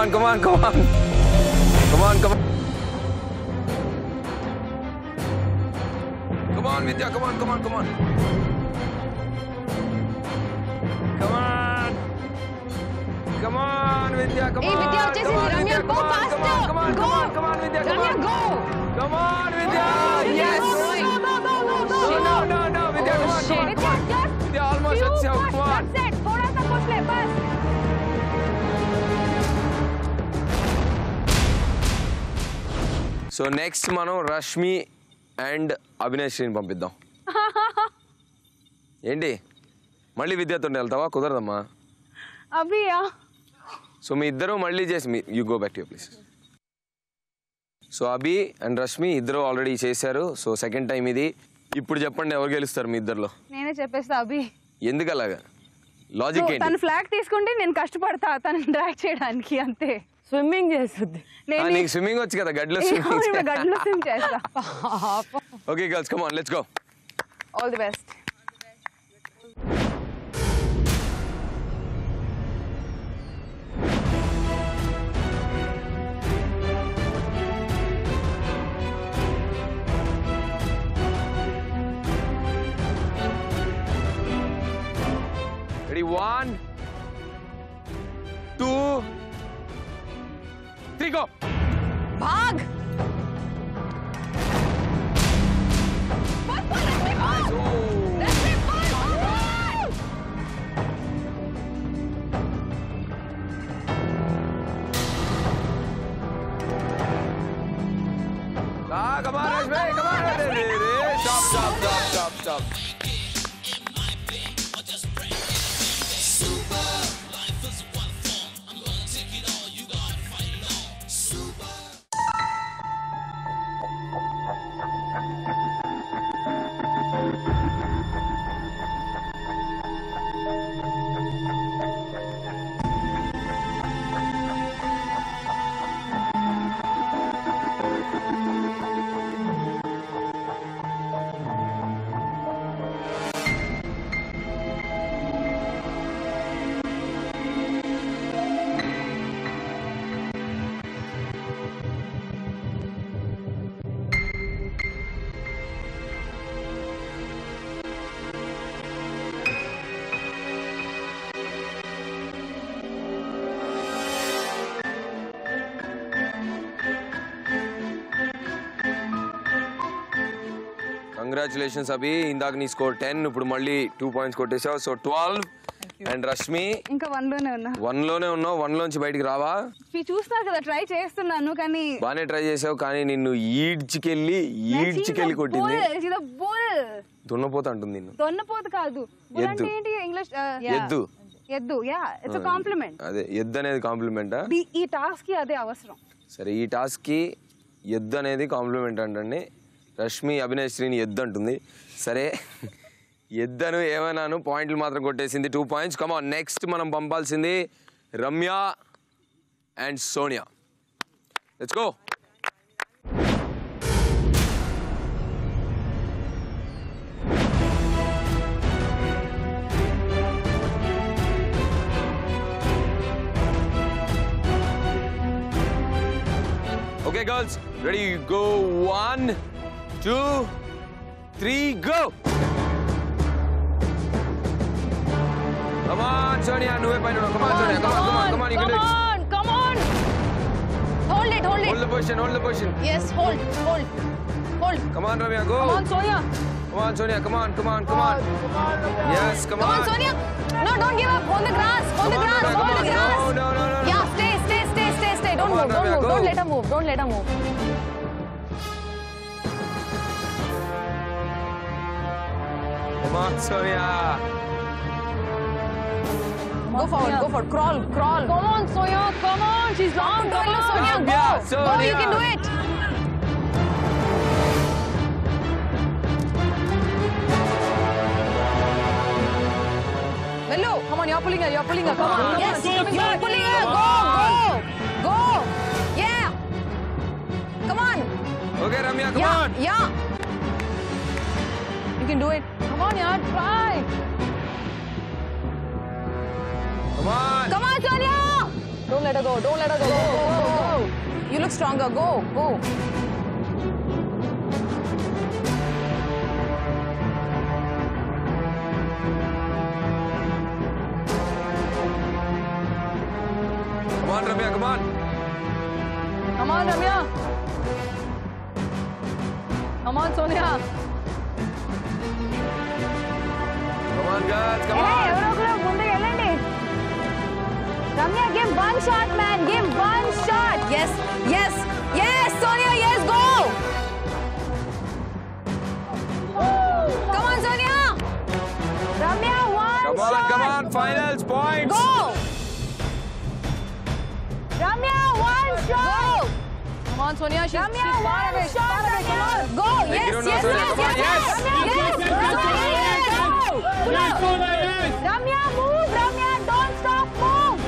Come on. Come on, Vidya, come on. Come on, Vidya, come on. Hey, Vidya, Ramya, go faster. Come on, Vidya, Ramya, go. Come on, Vidya. Yes. Go. No, Vidya, come on. Vidya, almost let's go. Come on. That's it. थोड़ा सा push ले, बस. So next మనం Rashmi and అభినేశ్రీని పంపిద్దాం. ఏంటి మళ్ళీ విద్యతో వెళ్తావా? కుదరదమ్మా. అభియా. సో మీ ఇద్దరు మళ్ళీ చేసి you go back to your place. So Abhi and Rashmi ఇద్దరు ఆల్రెడీ చేశారు. సో సెకండ్ టైం ఇది. ఇప్పుడు చెప్పండి ఎవరు గెలుస్తారు మీ ఇద్దరులో? నేనే చెప్పేస్తా అభి. ఎందుకు అలాగా? లాజిక్ ఏంటి? తను ఫ్లాగ్ తీసుకుంటే నేను కష్టపడతా తను డ్రాగ్ చేయడానికి అంతే. స్విమ్మింగ్ చేస్తుంది. నీకు స్విమ్మింగ్ వచ్చు కదా, గడ్డలో స్విమ్ చేస్తా. Okay girls, come on, let's go. All the best. Ready, 1, 2, 3, go. भाग. Come on, Rashmi, come on. Stop. Congratulations Abhi, ఇందాక నీ స్కోర్ 10, ఇప్పుడు మళ్ళీ 2 పాయింట్స్ కొట్టేసావు. సో 12. అండ్ రష్మి ఇంకా 1 లోనే ఉన్నావు. 1 లోంచి బయటికి రావా? చూస్తున్నారు కదా, ట్రై చేస్తున్నాను కానీ. బానే ట్రై చేసావు కానీ నిన్ను ఈడ్చికెళ్ళి కొట్టింది. దున్నపోత అంటుంది నిన్ను. దున్నపోత కాదు, ఇంగ్లీష్ ఎద్దు. Yeah, it's a compliment. అదే ఎద్దు అనేది కాంప్లిమెంటా? ఈ టాస్క్ కి అదే అవసరం. సరే, ఈ టాస్క్ కి ఎద్దు అనేది కాంప్లిమెంట్ అంటండి. రష్మి అభినేశ్రీని ఎద్దు అంటుంది. సరే, ఎద్దను ఏమన్నాను, పాయింట్లు మాత్రం కొట్టేసింది. 2 పాయింట్స్. కమ్ ఆన్, నెక్స్ట్ మనం పంపాల్సింది Ramya and Sonia. Let's go. Okay, girls, ready? Go. 1, 2, 3, go. Come on, Sonia. Come on, Sonia. Come on. You can do it. Come on. Hold it. Hold the position. Yes, hold. Come on, Ramya, go. Come on, Sonia. Come on, Sonia. Come on. Yes, come on. Come on, Sonia. No, don't give up. Hold the grass. Come on, Ramya, No. Yeah, stay. Don't Come on, move. Ramya, go. Don't let her move. Come on, Sonia. Go forward. Crawl. Come on, Sonia. Come on. She's long. Come on, Sonia. Go. Sonia. Go, you can do it. Bello, come on, you're pulling her. Come on. Yes, you're pulling her. Go. Yeah. Come on. Okay, Ramya, come on. Yeah. You can do it. Come on, yaar, try. Come on. Come on, Sonia. Don't let her go. Go. You look stronger. Go. Come on, Ramya, come on. Come on, Ramya. Come on, Sonia. Come on, girls, come on. Ramya, give one shot, man. Give one shot. Yes, Sonia. Yes, go. Come on, Sonia. Ramya, one shot. Come on, finals, points. Go. Ramya, one shot. Go. Come on, Sonia. She's far away. Come on. Go. Yes. Ramya, move. Ramya, don't stop. Move.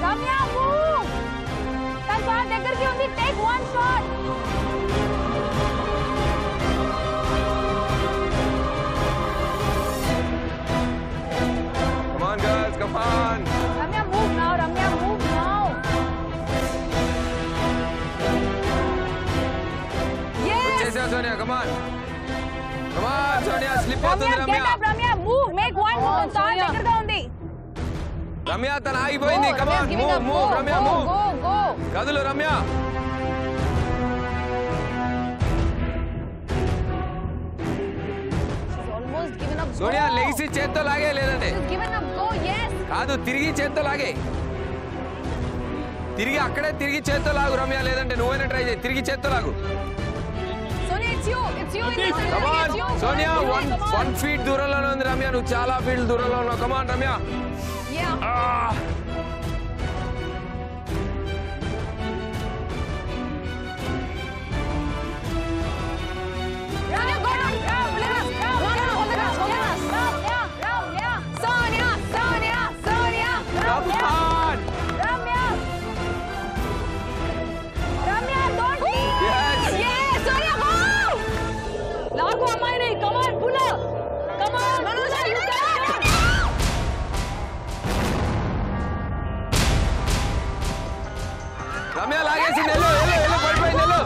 Ramya, move. Take one shot. Come on, girls, come on. Ramya, move now. Yes. Sonia, come on. Come on, Sonia, slip అవుతుంది Ramya, get up, Ramya. Move. Make one move. దగ్గరగా ఉంది. Ramya, తన ఆగిపోయింది. Come on, move, Ramya, move. Go. కదులు, Ramya. She's almost given up. Sonia, లేచి చేత్తో లాగే లేదంటే. She's given up. Go. Yes. కాదు, తిరిగి చేత్తో లాగే. అక్కడే తిరిగి చేత్తో లాగు, Ramya, లేదంటే నువ్వైనా ట్రై చేయి. తిరిగి చేత్తో లాగు. Sonia, it's you. Come on, Sonia, 1 feet దూరంలోనే ఉంది, Ramya. నువ్వు చాలా ఫీట్ దూరంలో ఉన్నావు. Come on, Ramya. Yeah. Ramya, go down. Sonia. Come on. Ramya, don't leave. Yes. Sonia, go. Lagu amai come on, pull up. Come on, Manoj, you can. Ramya, లాగేసి నెల్లు పడిపోయి నెల్లు.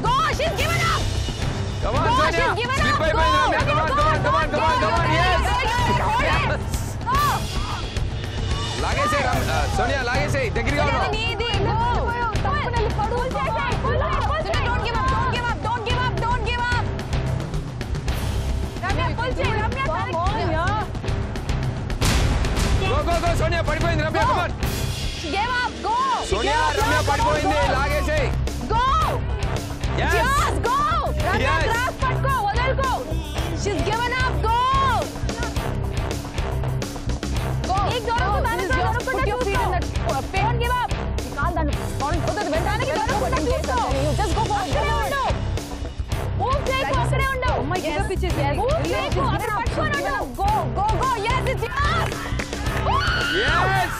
Go, she's given up. Come on, Sonia. She's given up. Slip అయిపోయింది, Ramya. Come on. Yes. లాగేసేయ్, Sonia, లాగేసేయ్. దగ్గరగా ఉన్నావు. Go, Sonia, పడిపోయింది, Ramya. Come on. Sonia, Ramya పడిపోయింది. లాగేసేయ్. Yes. Just go. Ramya, Yes. grass పట్టుకో, వదలుకో. She's given up. Go. నీకు దొరకకుండా put your feet in that pit. Don't give up. వెంటానికి దొరకకుండా చూసుకో. Just go for it. అక్కడే ఉండు. Move చేయకు, అక్కడే ఉండు. Move చేయకు, అక్కడ పట్టుకొని ఉండు. Go. Yes, it's yours. Yes.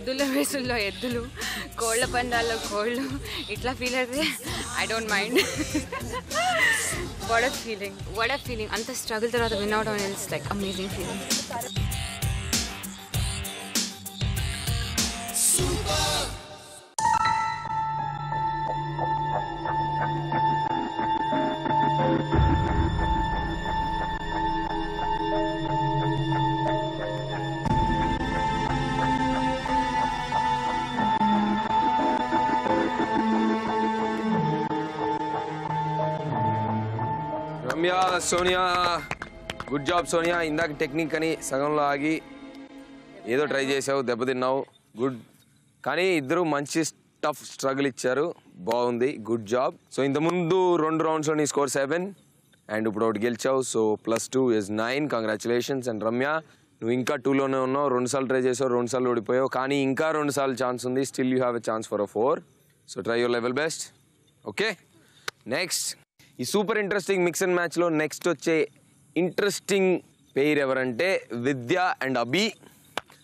ఎద్దుల రేసుల్లో ఎద్దులు, కోళ్ళ పందాల్లో కోళ్ళు, ఇట్లా ఫీల్ అయితే I don't mind. What a feeling. అంత స్ట్రగుల్ తర్వాత విన్ అవడం అనేది it's like amazing feeling. Ramya, Sonia, good job Sonia. ఇందాక టెక్నిక్ అని సగంలో ఆగి ఏదో ట్రై చేసావు, దెబ్బతిన్నావు, గుడ్. కానీ ఇద్దరు మంచి టఫ్ స్ట్రగుల్ ఇచ్చారు, బాగుంది, గుడ్ జాబ్. సో ఇంతకుముందు 2 రౌండ్స్లో నీ స్కోర్ 7 అండ్ ఇప్పుడు ఒకటి గెలిచావు. So +2 is 9. Congratulations. And Ramya, నువ్వు ఇంకా 2లోనే ఉన్నావు. 2 సార్లు ట్రై చేసావు, 2 సార్లు ఓడిపోయావు. కానీ ఇంకా 2 సార్లు ఛాన్స్ ఉంది. Still you have a chance for 4. So try your level best. Okay, next ఈ సూపర్ ఇంట్రెస్టింగ్ మిక్స్ అండ్ మ్యాచ్లో నెక్స్ట్ వచ్చే ఇంట్రెస్టింగ్ పెయిర్ ఎవరంటే Vidya and Abhi.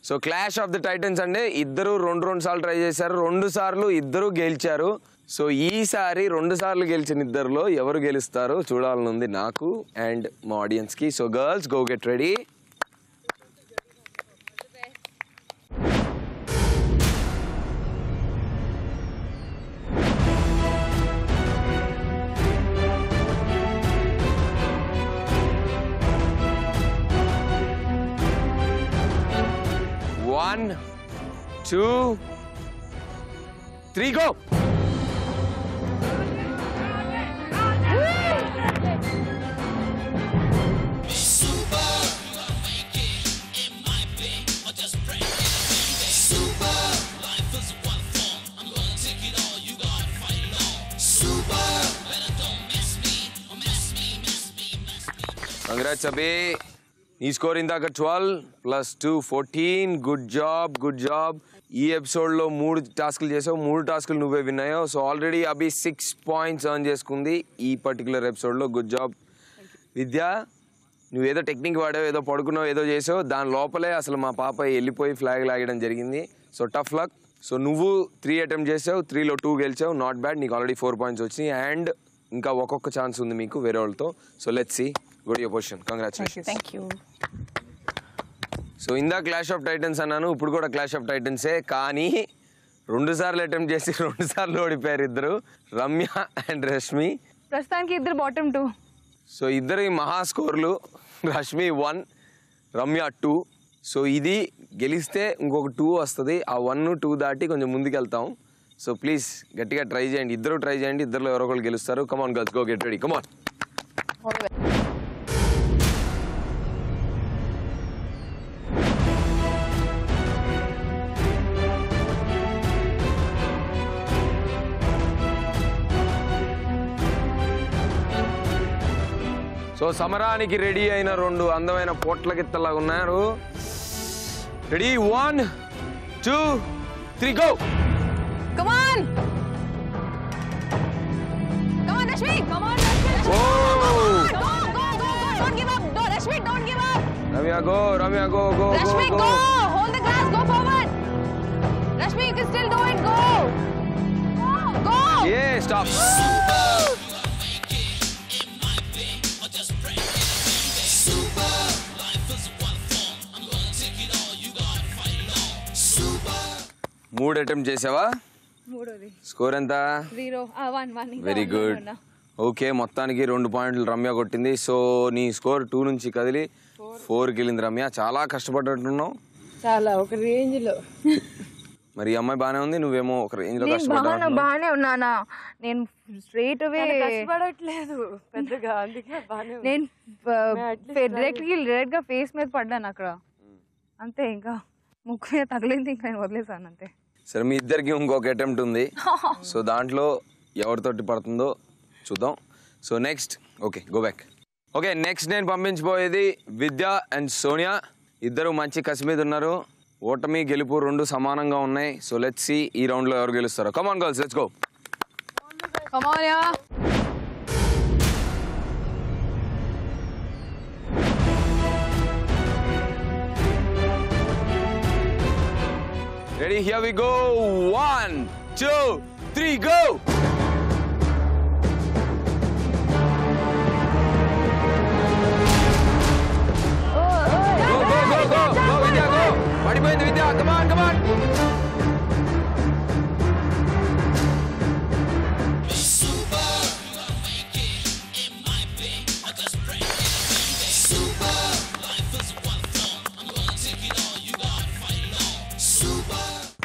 So clash of the titans అంటే ఇద్దరు 2 సార్లు ట్రై చేశారు, 2 సార్లు ఇద్దరు గెలిచారు. సో ఈసారి 2 సార్లు గెలిచిన ఇద్దరులో ఎవరు గెలుస్తారో చూడాలనుంది నాకు అండ్ మా ఆడియన్స్కి. So girls, go get ready. One, 2, 3, go! Congrats, Abhi. నీ స్కోర్ ఇందాక 12 +2 14. Good job, good job. ఈ ఎపిసోడ్లో 3 టాస్క్లు చేసావు, 3 టాస్క్లు నువ్వే విన్ అయ్యావు. సో ఆల్రెడీ అభి 6 పాయింట్స్ ఎర్న్ చేసుకుంది ఈ పర్టికులర్ ఎపిసోడ్లో. Good job. విద్య, నువ్వు ఏదో టెక్నిక్ వాడావు, ఏదో పడుకున్నావు, ఏదో చేసావు, దాని లోపలే అసలు మా పాప వెళ్ళిపోయి ఫ్లాగ్ లాగడం జరిగింది. So tough luck. సో నువ్వు 3 అటెంప్ట్ చేసావు, 3లో 2 గెలిచావు, నాట్ బ్యాడ్. నీకు ఆల్రెడీ 4 పాయింట్స్ వచ్చినాయి అండ్ ఇంకా ఒక్కొక్క ఛాన్స్ ఉంది మీకు వేరే వాళ్ళతో. So let's see. Good your position. Congratulations. Thank you. So ఇందా క్లాష్ ఆఫ్ టైటన్స్ అన్నాను, ఇప్పుడు కూడా క్లాష్ ఆఫ్ టైటన్సే. కానీ 2 సార్లు అటెంప్ట్ చేసి 2 సార్లు ఓడిపోయారు ఇద్దరు, రమ్య అండ్ రష్మి. ప్రస్తుతానికి ఇద్దరు బాటమ్ 2. సో ఇద్దరు మహా స్కోర్లు. రష్మి 1, రమ్య 2. సో ఇది గెలిస్తే ఇంకొక 2 వస్తుంది. ఆ 1, 2 దాటి కొంచెం ముందుకు వెళ్తాం. సో ప్లీజ్ గట్టిగా ట్రై చేయండి, ఇద్దరు ట్రై చేయండి. ఇద్దరులో ఎవరో ఒకరు గెలుస్తారు. Come on girls, go get ready. Come on. So సమరానికి రెడీ అయిన 2 అందమైన పోట్ల గిత్తలాగా ఉన్నారు. Ready, 1, 2, 3, go! Come on! Come on, Rashmi! Come on, Rashmi! Oh! Go, go, go, go! Don't give up! Don't, Rashmi, don't give up! Ramya, go! Ramya, go, go, Rashmi, go, go! go! Hold the glass, go forward! Rashmi, you can still do it, go! Go! Yeah, stop! మూడు attempt చేసావా? మూడోది. Score ఎంత? 0. 1. Very good. Okay, మొత్తానికి 2 పాయింట్లు రమ్య కొట్టింది. So నీ score 2 నుంచి కదిలి 4కి వెళ్ళింది రమ్య. చాలా కష్టపడ్డట్టున్నావు. చాలా, ఒక రేంజ్ లో. మరి ఈ అమ్మాయి బానే ఉంది, నువ్వేమో ఒక రేంజ్ లో కష్టపడ్డావు. బానే ఉన్నానా? నేను స్ట్రైట్ అవే కష్టపడట్లేదు పెద్దగా, అందుకే బానే. నేను డైరెక్ట్ గా ఫేస్ మీద పడ్డాను అక్కడ అంతే. ఇంకా ముక్కు మీద తగిలింది, ఇంకా నేను వదిలేసాను అంతే. సరే, మీ ఇద్దరికి ఇంకొక అటెంప్ట్ ఉంది. సో దాంట్లో ఎవరితోటి పడుతుందో చూద్దాం. So next, okay, go back. Okay, next నేను పంపించబోయేది విద్య అండ్ సోనియా. ఇద్దరు మంచి కసి మీద ఉన్నారు. ఓటమి గెలుపు 2 సమానంగా ఉన్నాయి. సో లెట్స్ సీ ఈ రౌండ్లో ఎవరు గెలుస్తారో. Come on girls, let's go. Come on, yeah. Ready, ready? Here we go. 1, 2, 3, go. Go, Vidya, go. పడిపోయింది Vidya. Come on.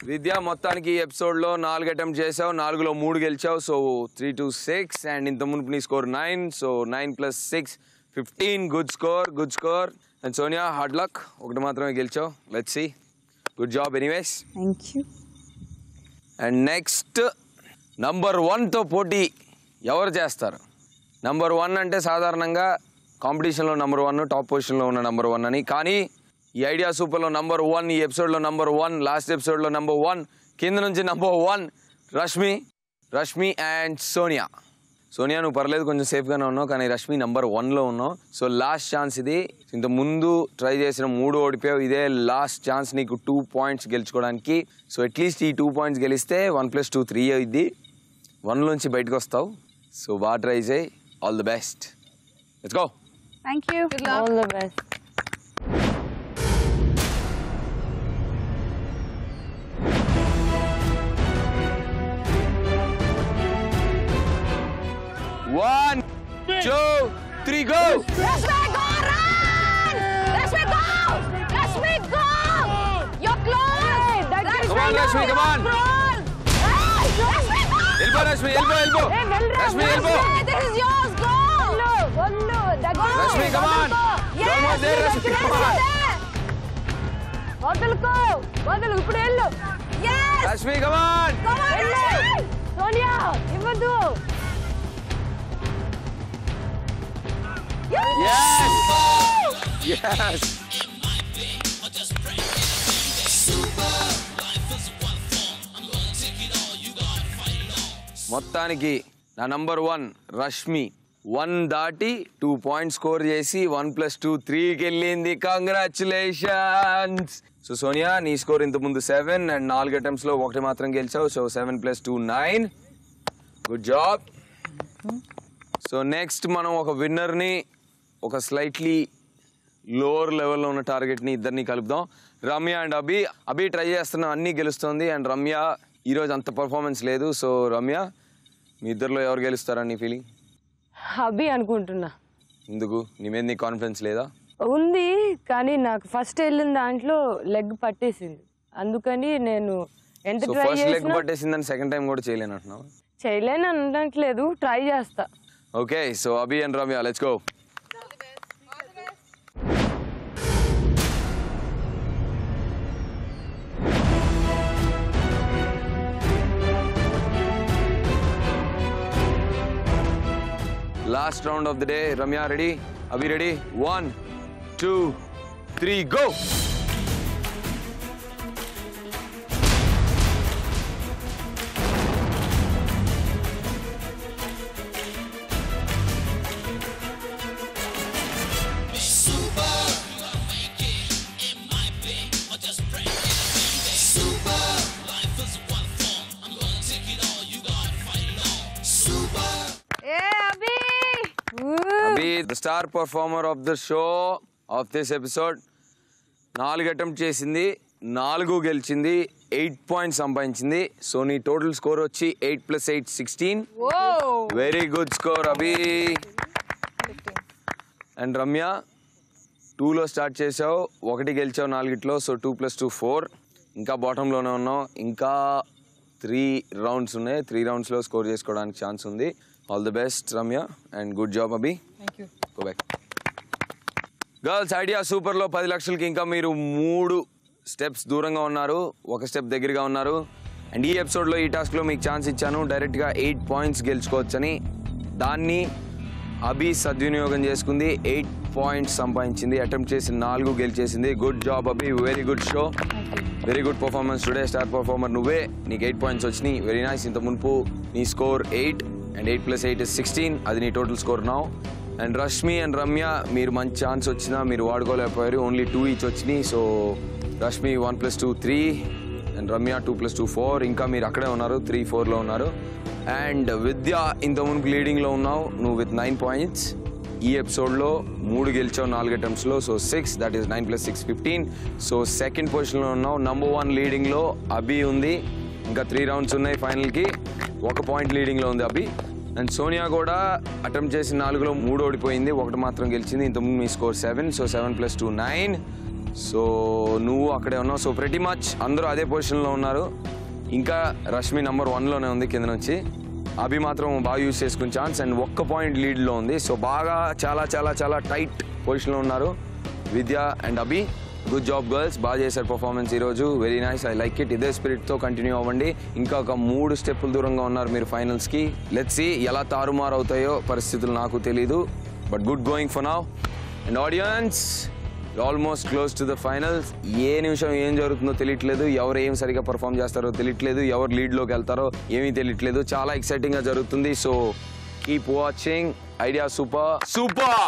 విద్య మొత్తానికి ఈ ఎపిసోడ్లో 4 అటెంప్ట్ చేసావు, 4లో 3 గెలిచావు. సో 3 to 6 అండ్ ఇంత మునుపు నీ score 9. So 9 + 6 15. Good score. And Sonia hard luck, ఒకటి మాత్రమే గెలిచావు. Let's see. Good job anyways. Thank you. And next number 1తో పోటీ ఎవరు చేస్తారు? నంబర్ 1 అంటే సాధారణంగా కాంపిటీషన్లో నంబర్ 1, టాప్ పొజిషన్లో ఉన్న నంబర్ 1 అని. కానీ ఈ ఐడియా సూపర్లో నంబర్ 1, ఈ ఎపిసోడ్లో నంబర్ 1, లాస్ట్ ఎపిసోడ్లో నంబర్ 1, కింద నుంచి నంబర్ 1 రష్మి అండ్ సోనియా. నువ్వు పర్లేదు, కొంచెం సేఫ్గానే ఉన్నావు, కానీ రష్మి నంబర్ 1లో ఉన్నావు. సో లాస్ట్ ఛాన్స్ ఇది. ఇంత ముందు ట్రై చేసిన 3 ఓడిపోయావు, ఇదే లాస్ట్ ఛాన్స్ నీకు 2 పాయింట్స్ గెలుచుకోవడానికి. సో అట్లీస్ట్ ఈ 2 పాయింట్స్ గెలిస్తే 1 + 2 3 అయింది. 1లోంచి బయటకు వస్తావు. సో బాగా ట్రై చేయి. All the best. Let's go. Thank you. All the best. One, 2, 3, go! Rashmi, go run! Rashmi, go! Rashmi, go! You're close! Come on, Rashmi, come on! Rashmi, go! Elbow, Rashmi, elbow! Rashmi, elbow! This is yours, go! Rashmi, come on! Yes, almost there, Rashmi, come on! వదలు ఇప్పుడు వెళ్ళు. Yes! Rashmi, come on! Come on, Rashmi! Sonia, ఇవ్వద్దు. Yes! మొత్తానికి నా number 1 Rashmi 1 దాటి 2 points score చేసి 1 + 2 3కి వెళ్ళింది. కంగ్రాచులేషన్స్. సో సోనియా, నీ స్కోర్ ఇంత ముందు 7 అండ్ 4 అటెంప్ట్స్లో 1 మాత్రం గెలిచావు. So 7 + 2 9. Good job. So next మనం ఒక విన్నర్ని, ఒక స్లైట్లీ లోవర్ లెవెల్లో ఉన్న టార్గెట్ని ఇద్దరిని కలుపుదాం. రమ్య అండ్ అభి ట్రై చేస్తున్నా, అన్నీ గెలుస్తుంది. అండ్ రమ్య ఈరోజు అంత పర్ఫార్మెన్స్ లేదు. సో రమ్య, మీ ఇద్దరిలో ఎవరు గెలుస్తారని నీ ఫీలింగ్? అభి అనుకుంటున్నా. ఎందుకు? నీ మీద నీ కాన్ఫిడెన్స్ లేదా? ఉంది, కానీ నాకు ఫస్ట్ వెళ్ళిన దాంట్లో లెగ్ పట్టేసింది, అందుకని నేను ఎంత ట్రై ఫస్ట్ లెగ్ చేసినా పట్టేసిందని సెకండ్ టైం కూడా చేయలేను అంటున్నావు? చేయలేను అనట్లేదు, ట్రై చేస్తా. Okay, so Abhi and Ramya, let's go. Last round of the day. Ramya ready? Abhi ready? 1, 2, 3, go! Abhi, the star performer of the show of this episode. 4 attempt చేసింది, 4 గెలిచింది, 8 points సంపాదించింది. So నీ టోటల్ స్కోర్ వచ్చి 8 + 8 16. Very good score Abhi. And Ramya, 2లో start చేసావు, 1 గెలిచావు 4ట్లో. So 2 + 2 4. ఇంకా బాటంలోనే ఉన్నావు. ఇంకా 3 రౌండ్స్ ఉన్నాయి. 3 రౌండ్స్లో స్కోర్ చేసుకోవడానికి ఛాన్స్ ఉంది. All the best Ramya and good job Abhi. Go back. Girls, idea సూపర్లో 10 లక్షలకి ఇంకా మీరు 3 స్టెప్స్ దూరంగా ఉన్నారు, 1 స్టెప్ దగ్గరగా ఉన్నారు. అండ్ ఈ ఎపిసోడ్లో, ఈ టాస్క్లో మీకు ఛాన్స్ ఇచ్చాను డైరెక్ట్గా 8 పాయింట్స్ గెలుచుకోవచ్చని. దాన్ని అభి సద్వినియోగం చేసుకుంది, 8 పాయింట్స్ సంపాదించింది. అటెంప్ట్ చేసి 4 గెలిచేసింది. Good job Abhi, very good show, very good performance today. Star performer నువ్వే, నీకు 8 పాయింట్స్ వచ్చినాయి. Very nice. ఇంత మునుపు నీ స్కోర్ 8 అండ్ 8 + 8 is 16. అది నీ total score now. And Rashmi and Ramya, మీరు మంచి ఛాన్స్ వచ్చినా మీరు వాడుకోలేకపోయారు. ఓన్లీ 2 ఈచ్ వచ్చినాయి. So Rashmi 1 + 2 3 and Ramya 2+2 4. ఇంకా మీరు అక్కడే ఉన్నారు, 3-4లో ఉన్నారు. అండ్ విద్య ఇంత ముందు లీడింగ్లో ఉన్నావు నువ్వు విత్ 9 points. ఈ ఎపిసోడ్లో 3 గెలిచావు 4 అటెంప్ట్స్లో. So 6, that is 9 + 6 15. So second పొజిషన్లో ఉన్నావు. నంబర్ 1 లీడింగ్లో అభి ఉంది. ఇంకా 3 rounds ఉన్నాయి ఫైనల్కి. 1 point లీడింగ్లో ఉంది అభి. అండ్ సోనియా కూడా అటెంప్ట్ చేసి 4లో 3 ఓడిపోయింది, 1 మాత్రం గెలిచింది. ఇంతకుముందు మీ స్కోర్ 7. సో 7 + 2 9. సో నువ్వు అక్కడే ఉన్నావు. సో ప్రతి మచ్ అందరూ అదే పొజిషన్లో ఉన్నారు. ఇంకా రష్మి నంబర్ 1లోనే ఉంది కింద నుంచి. అభి మాత్రం బాగా యూజ్ చేసుకుని ఛాన్స్ అండ్ 1 point లీడ్లో ఉంది. సో బాగా చాలా చాలా చాలా టైట్ పొజిషన్లో ఉన్నారు Vidya and Abhi. Good job girls, బాగా చేశారు పర్ఫార్మెన్స్ ఈరోజు. Very nice, I like it. ఇదే స్పిరిట్తో కంటిన్యూ అవ్వండి. ఇంకా ఒక 3 స్టెప్పులు దూరంగా ఉన్నారు మీరు ఫైనల్స్కి. లెట్స్ సీ ఎలా తారుమారు అవుతాయో పరిస్థితులు, నాకు తెలీదు. But good going for now. And audience, almost close to the finals. ఏ నిమిషం ఏం జరుగుతుందో తెలియట్లేదు, ఎవరు ఏం సరిగా పర్ఫామ్ చేస్తారో తెలియట్లేదు, ఎవరు లీడ్లోకి వెళ్తారో ఏమీ తెలియట్లేదు. చాలా ఎక్సైటింగ్గా జరుగుతుంది. So keep watching. Idea super super.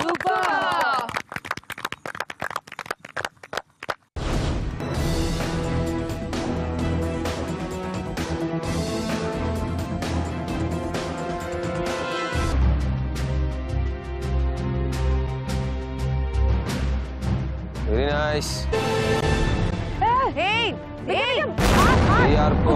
Very nice. Hey! Hey, Arpo.